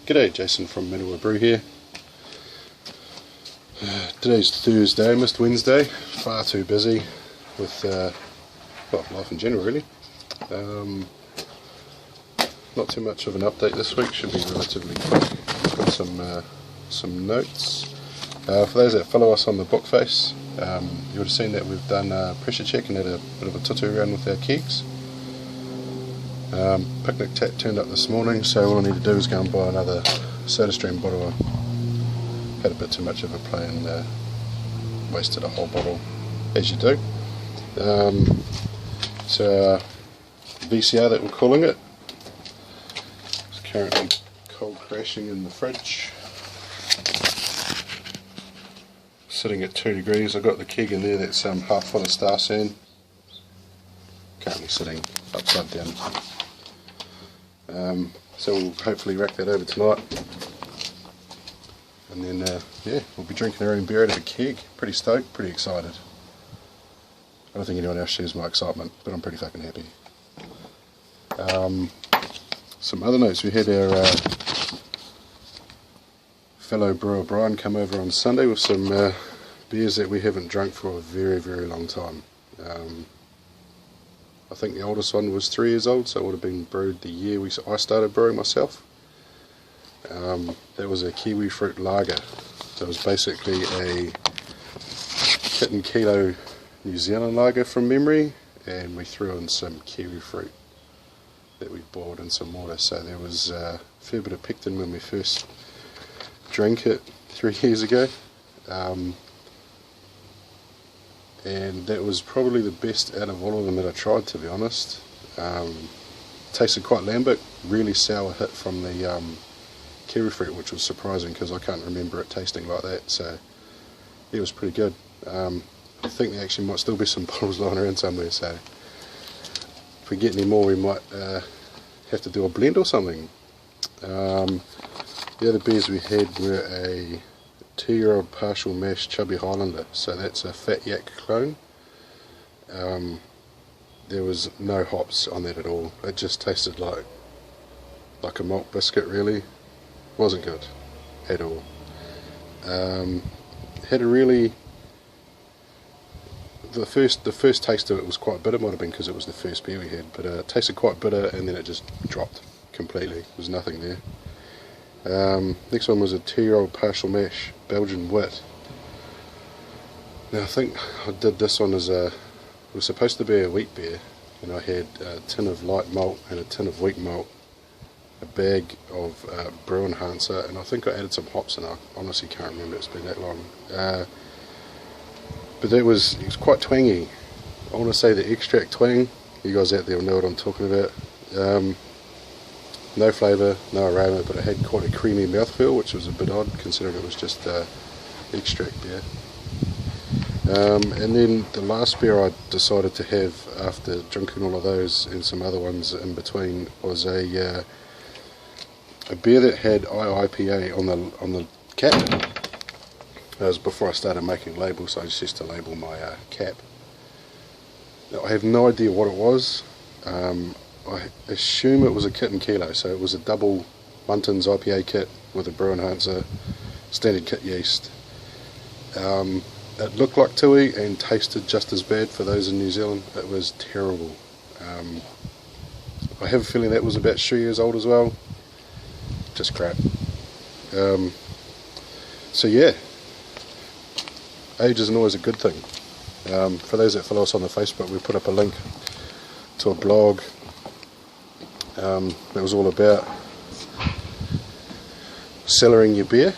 G'day, Jason from Middleware Brew here. Today's Thursday, I missed Wednesday, far too busy with life in general really. Not too much of an update this week, should be relatively quick. I've got some notes. For those that follow us on the book face, you would have seen that we've done a pressure check and had a bit of a tutu around with our kegs. Picnic tap turned up this morning, so all I need to do is go and buy another SodaStream bottle. I had a bit too much of a play and wasted a whole bottle, as you do. So VCR that we're calling it, it's currently cold crashing in the fridge, sitting at 2 degrees. I've got the keg in there that's half full of star sand, currently sitting upside down. So we'll hopefully rack that over tonight, and then yeah, we'll be drinking our own beer out of a keg. Pretty stoked, pretty excited. I don't think anyone else shares my excitement, but I'm pretty fucking happy. Some other notes: we had our fellow brewer Brian come over on Sunday with some beers that we haven't drunk for a very, very long time. I think the oldest one was 3 years old, so it would have been brewed the year I started brewing myself. That was a kiwi fruit lager. So it was basically a kitten kilo New Zealand lager from memory, and we threw in some kiwi fruit that we boiled in some water. So there was a fair bit of pectin when we first drank it 3 years ago. And that was probably the best out of all of them that I tried, to be honest. Tasted quite lambic, really sour hit from the kiwi fruit, which was surprising because I can't remember it tasting like that. So it was pretty good. I think there actually might still be some bottles lying around somewhere, so if we get any more we might have to do a blend or something. The other beers we had were a 2-year-old partial mash Chubby Highlander, so that's a Fat Yak clone. There was no hops on that at all. It just tasted like a malt biscuit really. Wasn't good at all. Had a really, the first taste of it was quite bitter. Might have been because it was the first beer we had, but it tasted quite bitter and then it just dropped completely. There was nothing there. Next one was a 2-year-old partial mash Belgian wit. Now I think I did this one as it was supposed to be a wheat beer, and I had a tin of light malt and a tin of wheat malt, a bag of brew enhancer, and I think I added some hops in. I honestly can't remember, it's been that long. But it was quite twangy. I want to say the extract twang. You guys out there will know what I'm talking about. No flavour, no aroma, but it had quite a creamy mouthfeel, which was a bit odd considering it was just extract beer. And then the last beer I decided to have after drinking all of those and some other ones in between was a beer that had IIPA on the cap. That was before I started making labels, so I just used to label my cap. Now, I have no idea what it was. I assume it was a kit and kilo, so it was a double Muntins IPA kit with a brew enhancer, standard kit yeast. It looked like tui and tasted just as bad for those in New Zealand. It was terrible. I have a feeling that was about 3 years old as well. Just crap. So yeah, age isn't always a good thing. For those that follow us on the Facebook, we put up a link to a blog that was all about cellaring your beer.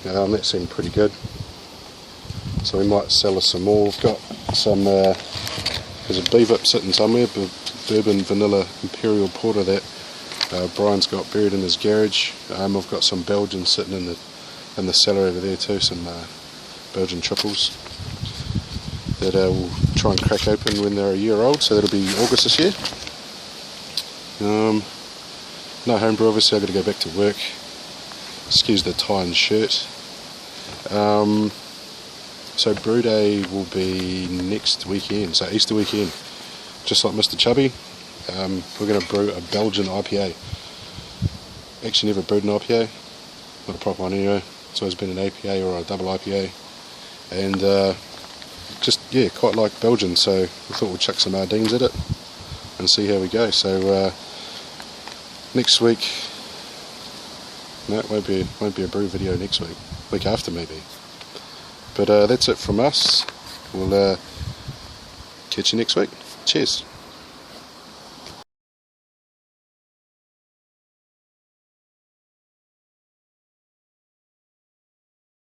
That seemed pretty good, so we might cellar some more. We've got some, there's a BVIP sitting somewhere, bourbon vanilla imperial porter that Brian's got buried in his garage. I've got some Belgian sitting in the cellar over there too, some Belgian triples that we'll try and crack open when they're a year old, so that'll be August this year. No homebrew, obviously. I've got to go back to work. Excuse the tie and shirt. So brew day will be next weekend, so Easter weekend, just like Mr. Chubby. We're going to brew a Belgian IPA. Actually never brewed an IPA, not a proper one anyway. It's always been an APA or a double IPA, and just quite like Belgian, so we thought we'd chuck some Ardines at it and see how we go. So next week, no, it won't be a brew video next week. Week after maybe. But that's it from us. We'll catch you next week. Cheers.